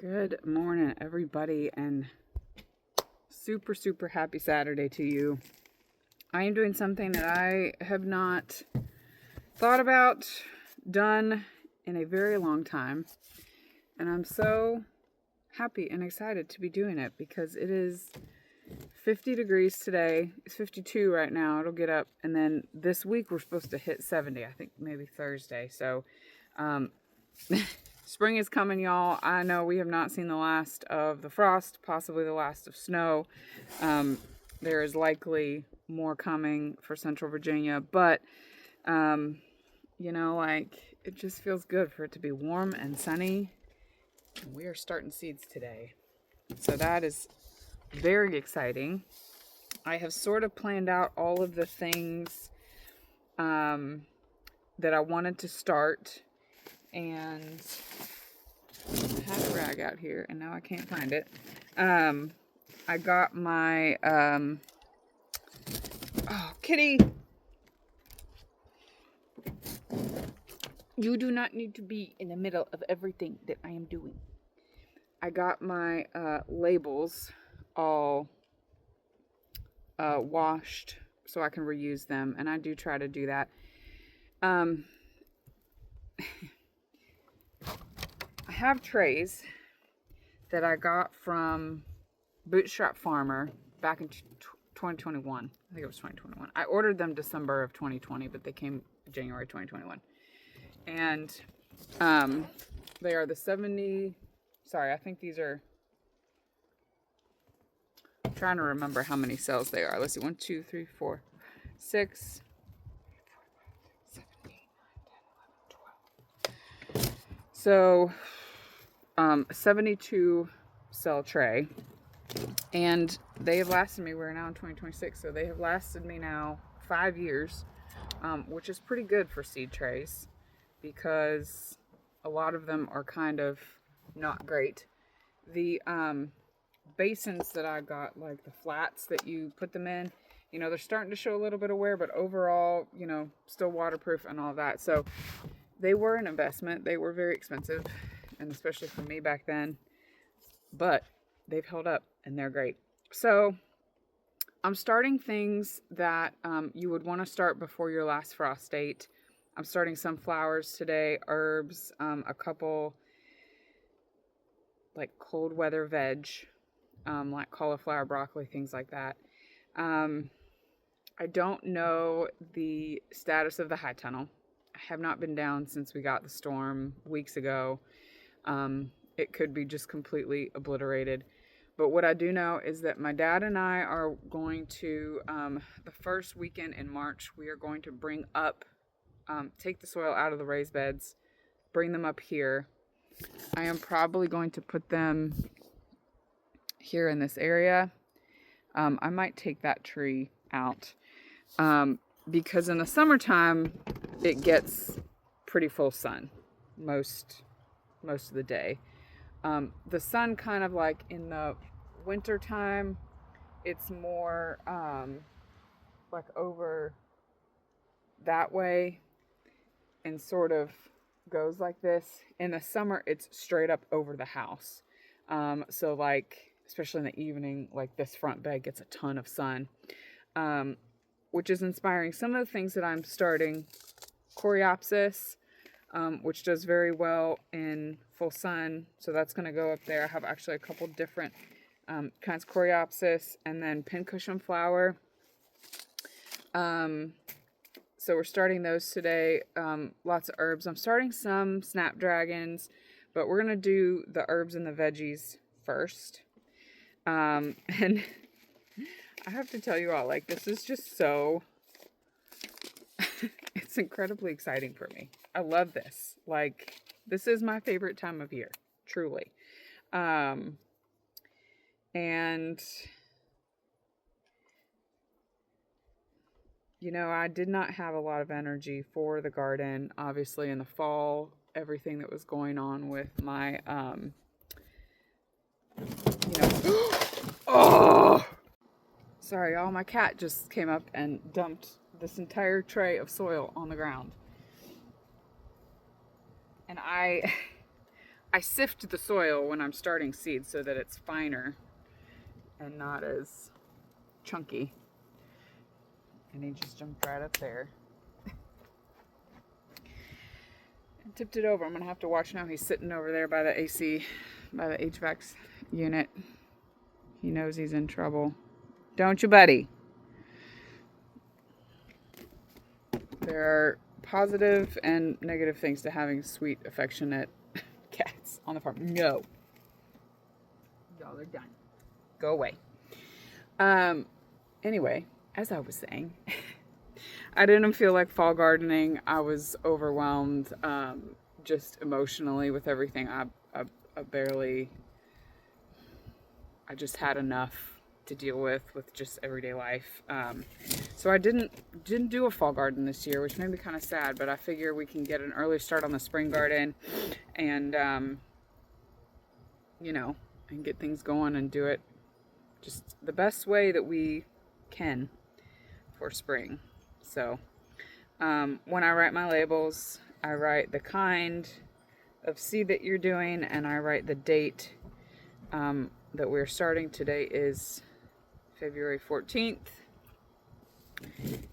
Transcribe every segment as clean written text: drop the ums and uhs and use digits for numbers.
Good morning, everybody, and super happy Saturday to you. I am doing something that I have not thought about, done in a very long time, and I'm so happy and excited to be doing it because it is 50 degrees today. It's 52 right now. It'll get up, and then this week we're supposed to hit 70, I think maybe Thursday. So, spring is coming, y'all. I know we have not seen the last of the frost, possibly the last of snow. There is likely more coming for Central Virginia, but, it just feels good for it to be warm and sunny. And we are starting seeds today. So that is very exciting. I have sort of planned out all of the things that I wanted to start, and I had a rag out here and now I can't find it. I got my oh, kitty, you do not need to be in the middle of everything that I am doing. I got my labels all washed so I can reuse them, and I do try to do that. I have trays that I got from Bootstrap Farmer back in 2021. I think it was 2021. I ordered them December of 2020, but they came January 2021. And they are the 70, sorry, I think these are, I'm trying to remember how many cells they are. Let's see, 1, 2, 3, 4, 6, 7, 8, 9, 10, 11, 12. So, 72 cell tray, and they have lasted me, we're now in 2026, so they have lasted me now 5 years, which is pretty good for seed trays because a lot of them are kind of not great. The basins that I got, like the flats that you put them in, they're starting to show a little bit of wear, but overall, still waterproof and all that. So they were an investment. They were very expensive, and especially for me back then, but they've held up and they're great. So I'm starting things that you would want to start before your last frost date. I'm starting some flowers today, herbs, a couple like cold weather veg, like cauliflower, broccoli, things like that. I don't know the status of the high tunnel. I have not been down since we got the storm weeks ago. It could be just completely obliterated. But what I do know is that my dad and I are going to, the first weekend in March, we are going to bring up, take the soil out of the raised beds, bring them up here. I am probably going to put them here in this area. I might take that tree out because in the summertime, it gets pretty full sun most of the day. The sun kind of like in the winter time, it's more like over that way and sort of goes like this. In the summer, it's straight up over the house. So like, especially in the evening, like this front bed gets a ton of sun, which is inspiring. Some of the things that I'm starting, Coreopsis, which does very well in full sun. So that's going to go up there. I have actually a couple different kinds of Coreopsis, and then pincushion flower. So we're starting those today. Lots of herbs. I'm starting some snapdragons, but we're going to do the herbs and the veggies first. And I have to tell you all, like, this is just so, it's incredibly exciting for me. I love this. Like, this is my favorite time of year, truly. And I did not have a lot of energy for the garden, obviously, in the fall, everything that was going on with my, oh, sorry, y'all, my cat just came up and dumped this entire tray of soil on the ground. And I I sift the soil when I'm starting seeds so that it's finer and not as chunky. And he just jumped right up there. And tipped it over. I'm gonna have to watch now. He's sitting over there by the AC, by the HVAC unit. He knows he's in trouble. Don't you, buddy? There are positive and negative things to having sweet, affectionate cats on the farm. No. Y'all are done. Go away. Anyway, as I was saying, I didn't feel like fall gardening. I was overwhelmed, just emotionally with everything. I just had enough to deal with just everyday life. So I didn't do a fall garden this year, which made me kind of sad, but I figure we can get an early start on the spring garden and, you know, and get things going and do it just the best way that we can for spring. So, when I write my labels, I write the kind of seed that you're doing and I write the date, that we're starting. Today is February 14th.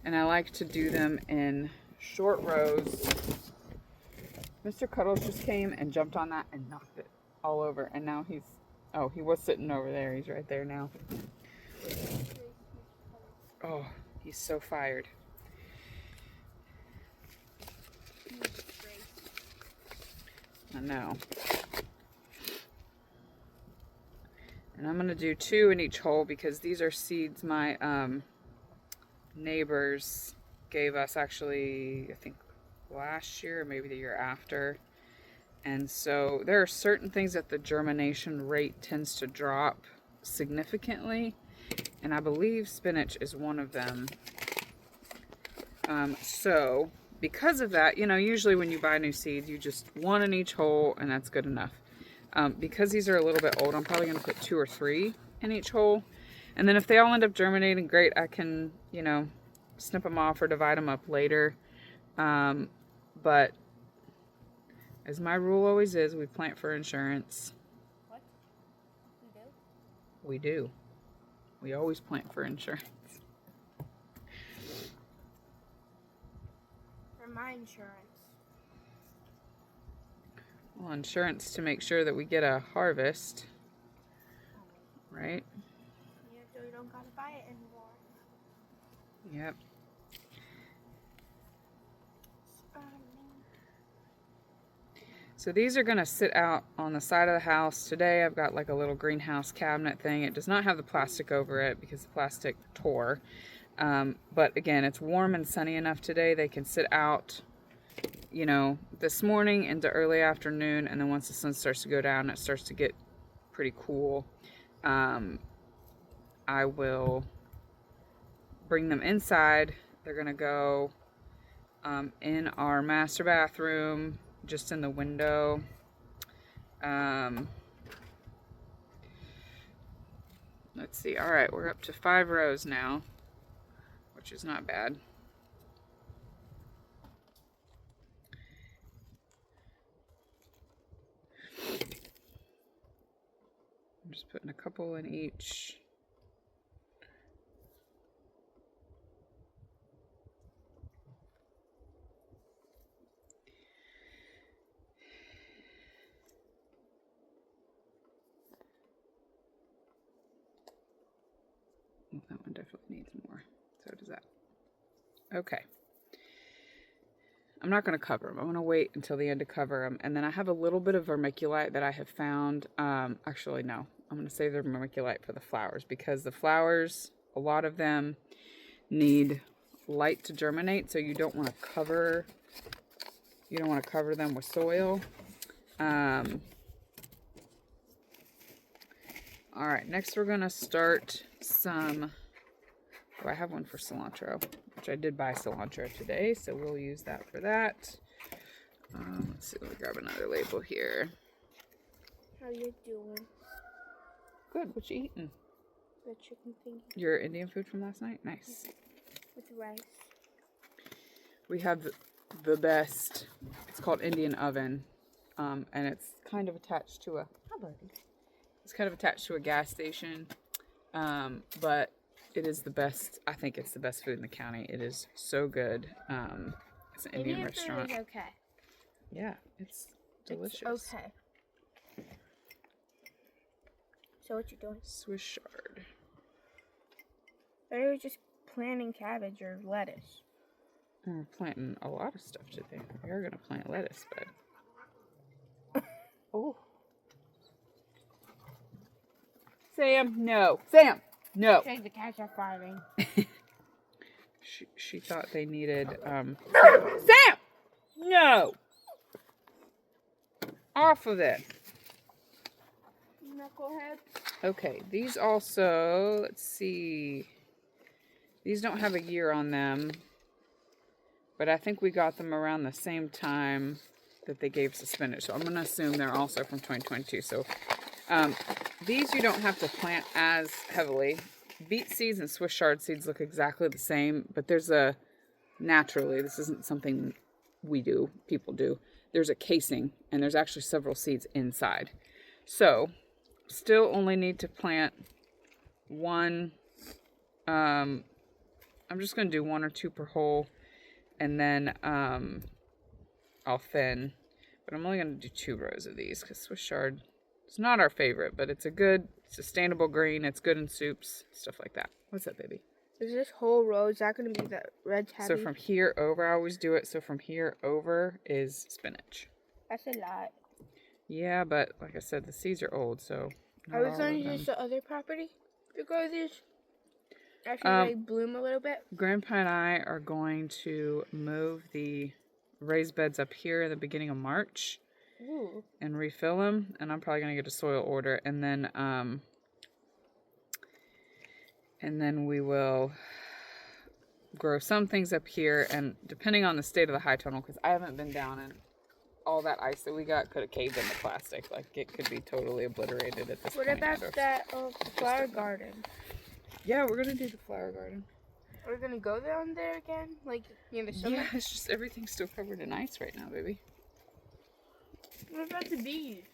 And I like to do them in short rows. Mr. Cuddles just came and jumped on that and knocked it all over. And now he's, oh, he was sitting over there. He's right there now. Oh, he's so fired. I know. And I'm going to do 2 in each hole because these are seeds my neighbors gave us, actually, I think last year or maybe the year after. And so there are certain things that the germination rate tends to drop significantly. And I believe spinach is one of them. So because of that, you know, usually when you buy new seeds, you just 1 in each hole and that's good enough. Because these are a little bit old, I'm probably going to put 2 or 3 in each hole. And then if they all end up germinating, great, I can, you know, snip them off or divide them up later. But as my rule always is, we plant for insurance. What? We do? We do. We always plant for insurance. For my insurance. Well, insurance to make sure that we get a harvest, right? Yeah, so you don't gotta buy it anymore. Yep. So these are going to sit out on the side of the house. Today I've got like a little greenhouse cabinet thing. It does not have the plastic over it because the plastic tore. But again, it's warm and sunny enough today. They can sit out, you know, this morning into early afternoon. And then once the sun starts to go down, it starts to get pretty cool. I will bring them inside. They're going to go in our master bathroom, just in the window. Let's see. All right, we're up to 5 rows now, which is not bad. I'm just putting a couple in each. That one definitely needs more. So does that. Okay. I'm not going to cover them. I'm going to wait until the end to cover them. And then I have a little bit of vermiculite that I have found. Actually, no. I'm going to save the vermiculite for the flowers because the flowers, a lot of them need light to germinate. So you don't want to cover them with soil. All right, next we're going to start some, oh, I have one for cilantro, which I did buy cilantro today, so we'll use that for that. Let's see, let me grab another label here. How you doing? Good, what you eating? The chicken thing. Your Indian food from last night? Nice. With rice. We have the best, it's called Indian oven. and it's kind of attached to a, it's kind of attached to a gas station, but it is the best. I think it's the best food in the county. It is so good. It's an Indian restaurant. It's okay. Yeah, it's delicious. It's okay. So what you doing? Swiss chard. Or you were just planting cabbage or lettuce. We're planting a lot of stuff today. We are gonna plant lettuce, but oh, Sam, no, Sam, no. Take the cats are farming. She thought they needed Sam, no, off of it. Knucklehead. Okay, these also, let's see. These don't have a year on them, but I think we got them around the same time that they gave us the spinach. So I'm going to assume they're also from 2022. So these you don't have to plant as heavily. Beet seeds and Swiss chard seeds look exactly the same, but there's a, naturally, this isn't something we do, people do. There's a casing, and there's actually several seeds inside. So still only need to plant one. I'm just going to do 1 or 2 per hole, and then I'll thin. But I'm only going to do 2 rows of these because Swiss chard is not our favorite, but it's a good, sustainable green. It's good in soups, stuff like that. What's that, baby? Is this whole row, is that going to be the red tabby? So from here over, I always do it. So from here over is spinach. That's a lot. Yeah, but like I said, the seeds are old, so Are we going to use the other property to grow these? After they bloom a little bit? Grandpa and I are going to move the raised beds up here in the beginning of March. Ooh. And refill them, and I'm probably going to get a soil order, and then we will grow some things up here, and depending on the state of the high tunnel, because I haven't been down in all that ice that we got could have caved in the plastic. Like, it could be totally obliterated at this point. What about that flower garden? Yeah, we're going to do the flower garden. Are we going to go down there again? Like, in the summer? Yeah, it's just everything's still covered in ice right now, baby. What about the bees?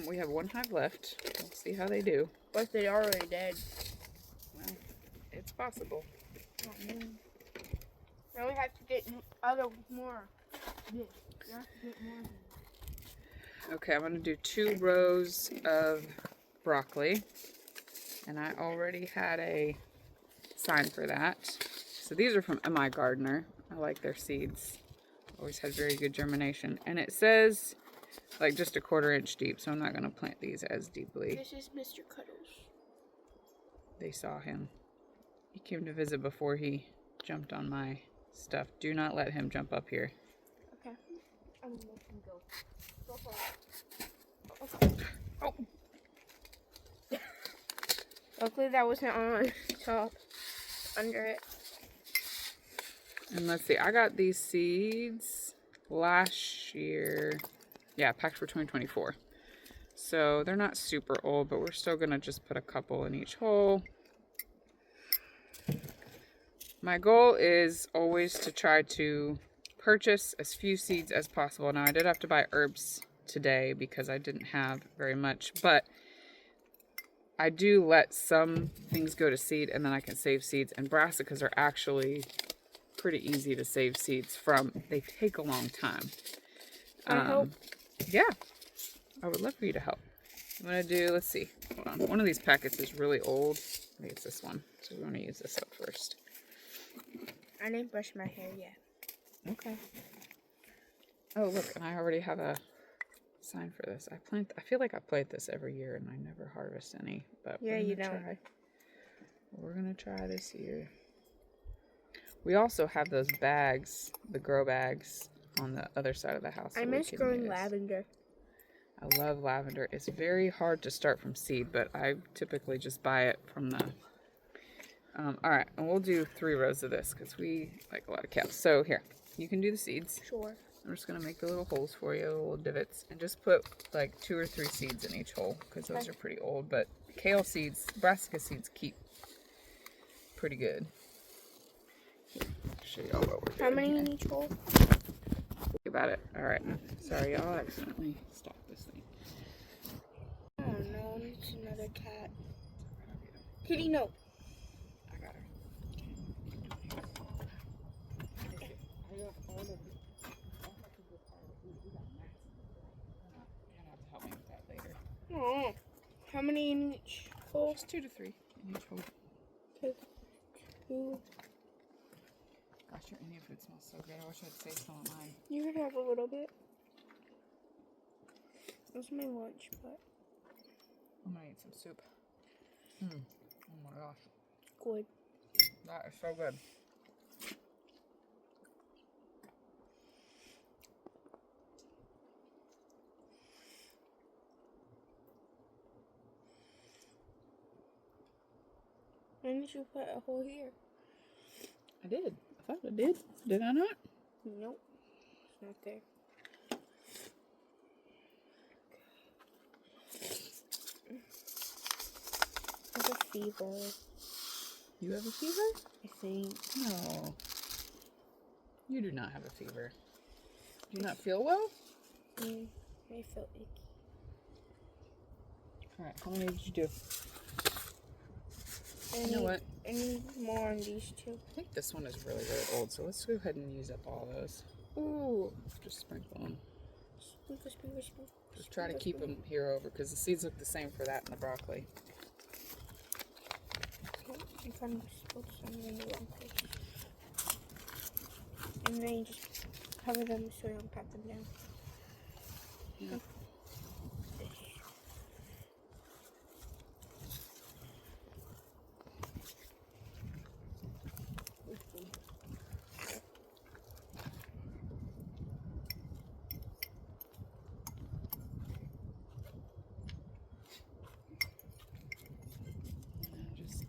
We have 1 hive left. We'll see how they do. But they already dead. Well, it's possible. Oh, man. Now we have to get more. Yeah, we have to get more. Okay, I'm going to do 2 rows of broccoli. And I already had a sign for that. So these are from M.I. Gardener. I like their seeds. Always had very good germination. And it says like just a 1/4 inch deep, so I'm not going to plant these as deeply. This is Mr. Cuddles. They saw him. He came to visit before he jumped on my stuff. Do not let him jump up here. Okay. I'm going to let him go. Go for it. Okay. Oh. Luckily that wasn't on top. Under it. And let's see, I got these seeds last year. Yeah, packed for 2024. So they're not super old, but we're still going to just put a couple in each hole. My goal is always to try to purchase as few seeds as possible. Now, I did have to buy herbs today because I didn't have very much, but I do let some things go to seed and then I can save seeds. And brassicas are actually pretty easy to save seeds from. They take a long time. Can I help? Yeah, I would love for you to help. I'm going to do, let's see, hold on. One of these packets is really old. I think it's this one. So we want to use this up first. I didn't brush my hair yet. Okay. Oh, look, and I already have a sign for this. I feel like I plant this every year and I never harvest any, but yeah, you don't. Try. We're gonna try this year. We also have those bags, the grow bags, on the other side of the house. I miss growing lavender. I love lavender. It's very hard to start from seed, but I typically just buy it from the. All right, and we'll do 3 rows of this because we like a lot of cows. So here, you can do the seeds. Sure. I'm just going to make the little holes for you, little divots, and just put like 2 or 3 seeds in each hole because those are pretty old. But kale seeds, brassica seeds keep pretty good. Here, I'll show you all what we're doing. How many in each hole? about it. All right. Sorry, y'all. I accidentally stopped this thing. Oh no, it's another cat. Kitty, no. I got her. I have all of it. I'll have to go part of it. We got mats. You're gonna have to help me with that later. Oh, how many in each bowl? Just 2 to 3 in each bowl. 2. Gosh, your Indian food smells so good. I wish I'd saved some of mine. You could have a little bit. That's my lunch, but I'm gonna eat some soup. Oh my gosh. good. That is so good. When did you put a hole here? I did. I thought I did. Did I not? Nope. It's not there. I have a fever, You have a fever? I think. No. You do not have a fever. Do you not feel well? I feel icky. Alright, how many did you do? You know what? I need more on these two. I think this one is really, really old, so let's go ahead and use up all those. Ooh. Just sprinkle them. Sprinkle, sprinkle, sprinkle. Just try to keep them here over, because the seeds look the same for that and the broccoli. I kind of put some in the wrong place. And then you just cover them so you don't pat them down. Yeah.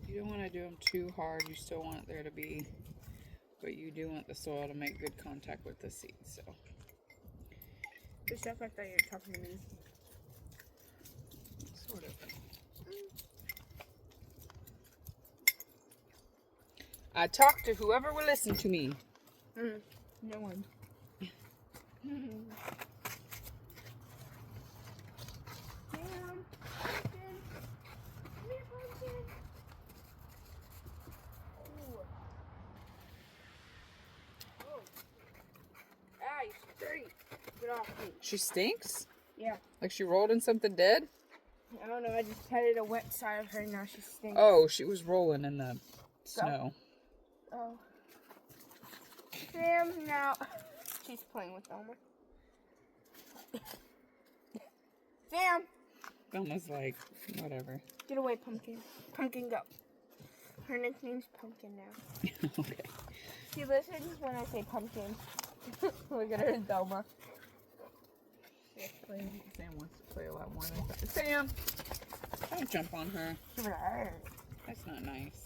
You don't want to do them too hard. You still want it there to be, but you do want the soil to make good contact with the seeds. So Just like I thought you were talking to me. sort of. I talk to whoever will listen to me. No one. Get off me. She stinks? Yeah. Like she rolled in something dead? I don't know. I just petted a wet side of her. Now she stinks. Oh, she was rolling in the snow. Oh. Sam, now. She's playing with Elmer. Sam! Almost like, whatever. Get away, Pumpkin. Pumpkin, go. Her nickname's Pumpkin now. Okay. She listens when I say Pumpkin. Look at her, Zelma. Sam wants to play a lot more than that. Sam! Don't jump on her. That's not nice.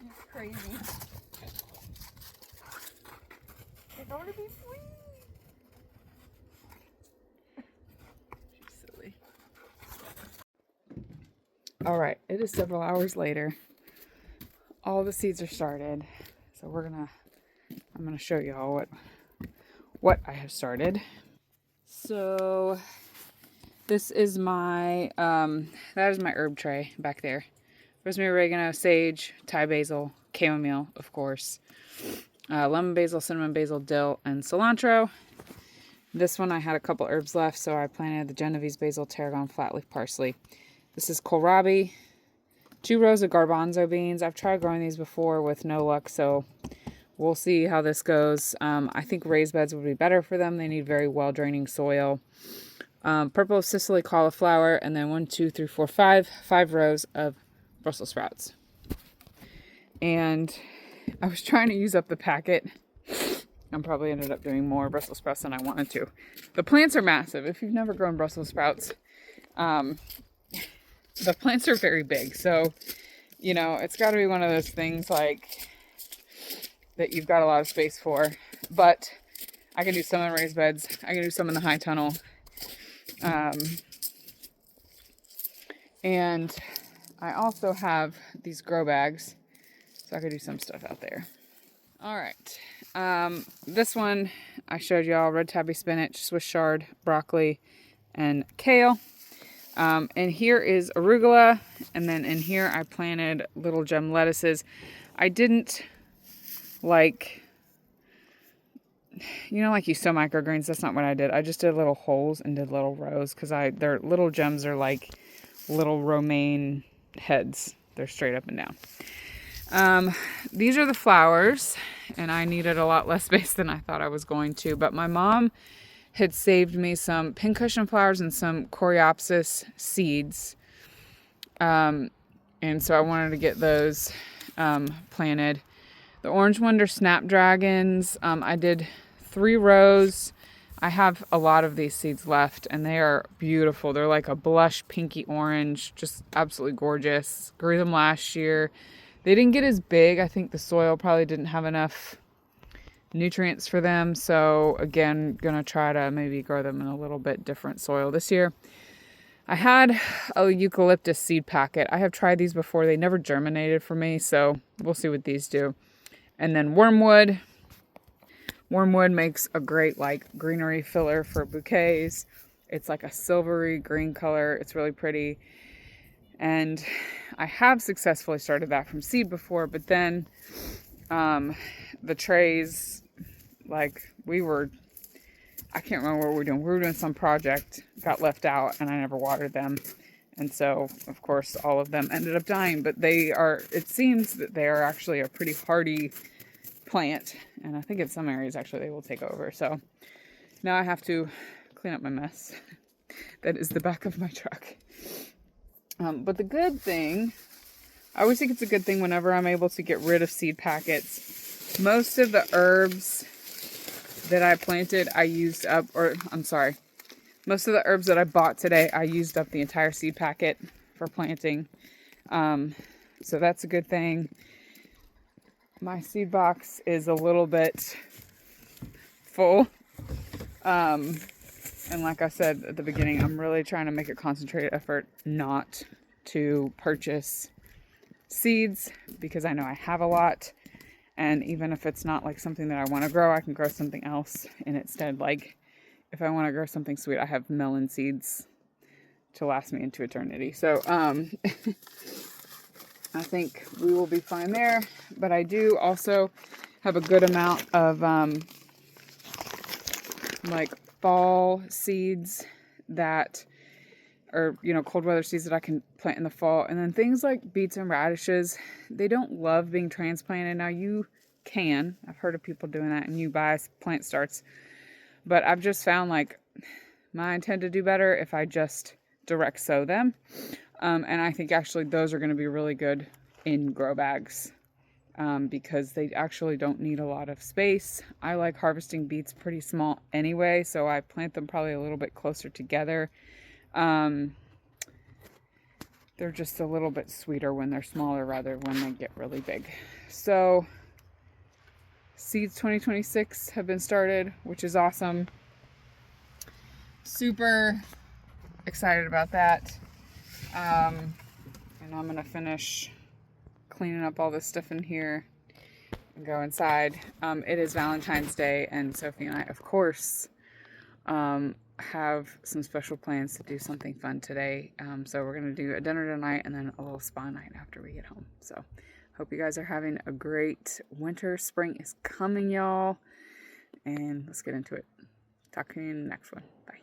It's crazy. I want to be free. She's silly. Alright, it is several hours later. All the seeds are started. So I'm gonna show y'all what I have started. So this is my that is my herb tray back there. Rosemary, oregano, sage, Thai basil, chamomile, of course, lemon basil, cinnamon basil, dill, and cilantro. This one I had a couple herbs left, so I planted the Genovese basil, tarragon, flatleaf parsley. This is kohlrabi, 2 rows of garbanzo beans. I've tried growing these before with no luck, so we'll see how this goes. I think raised beds would be better for them. They need very well draining soil. Purple Sicily cauliflower, and then 1, 2, 3, 4, 5 rows of Brussels sprouts. And I was trying to use up the packet. I probably ended up doing more Brussels sprouts than I wanted to. The plants are massive. If you've never grown Brussels sprouts, the plants are very big. So, you know, it's got to be one of those things like that you've got a lot of space for. But I can do some in raised beds. I can do some in the high tunnel. And I also have these grow bags, so I could do some stuff out there. All right. This one I showed y'all, red tabby spinach, Swiss chard, broccoli, and kale. And here is arugula, and then in here I planted little gem lettuces. I didn't like, like you sow microgreens. That's not what I did. I just did little holes and did little rows because their little gems are like little romaine heads. They're straight up and down. These are the flowers, and I needed a lot less space than I thought I was going to, but my mom had saved me some pincushion flowers and some coreopsis seeds. And so I wanted to get those planted. The orange ones are snapdragons. I did 3 rows. I have a lot of these seeds left, and they are beautiful. They're like a blush pinky orange, just absolutely gorgeous. Grew them last year. They didn't get as big. I think the soil probably didn't have enough nutrients for them. So again, gonna try to maybe grow them in a little bit different soil this year. I had a eucalyptus seed packet. I have tried these before. They never germinated for me, so we'll see what these do. And then wormwood. Wormwood makes a great like greenery filler for bouquets. It's like a silvery green color. It's really pretty. And I have successfully started that from seed before, but then the trays, like I can't remember what we were doing. We were doing some project, got left out, and I never watered them. And so, of course, all of them ended up dying, but it seems that they are actually a pretty hardy plant. And I think in some areas, actually, they will take over. So now I have to clean up my mess. That is the back of my truck. But the good thing, I always think it's a good thing whenever I'm able to get rid of seed packets. Most of the herbs that I planted, I used up, most of the herbs that I bought today, I used up the entire seed packet for planting. So that's a good thing. My seed box is a little bit full. And like I said at the beginning, I'm really trying to make a concentrated effort not to purchase seeds because I know I have a lot. And even if it's not like something that I want to grow, I can grow something else in its stead. Like if I want to grow something sweet, I have melon seeds to last me into eternity. So I think we will be fine there. But I do also have a good amount of like fall seeds that are, cold weather seeds that I can plant in the fall. And then things like beets and radishes, they don't love being transplanted. Now you can, I've heard of people doing that, and you buy plant starts. But I've just found like I tend to do better if I just direct sow them. And I think actually those are going to be really good in grow bags. Because they actually don't need a lot of space. I like harvesting beets pretty small anyway, so I plant them probably a little bit closer together. They're just a little bit sweeter when they're smaller rather when they get really big. So seeds 2026 have been started, which is awesome. Super excited about that. And I'm gonna finish cleaning up all this stuff in here and go inside. It is Valentine's Day, and Sophie and I, of course, have some special plans to do something fun today. So we're going to do a dinner tonight and then a little spa night after we get home. So hope you guys are having a great winter. Spring is coming, y'all. And let's get into it. Talk to you in the next one. Bye.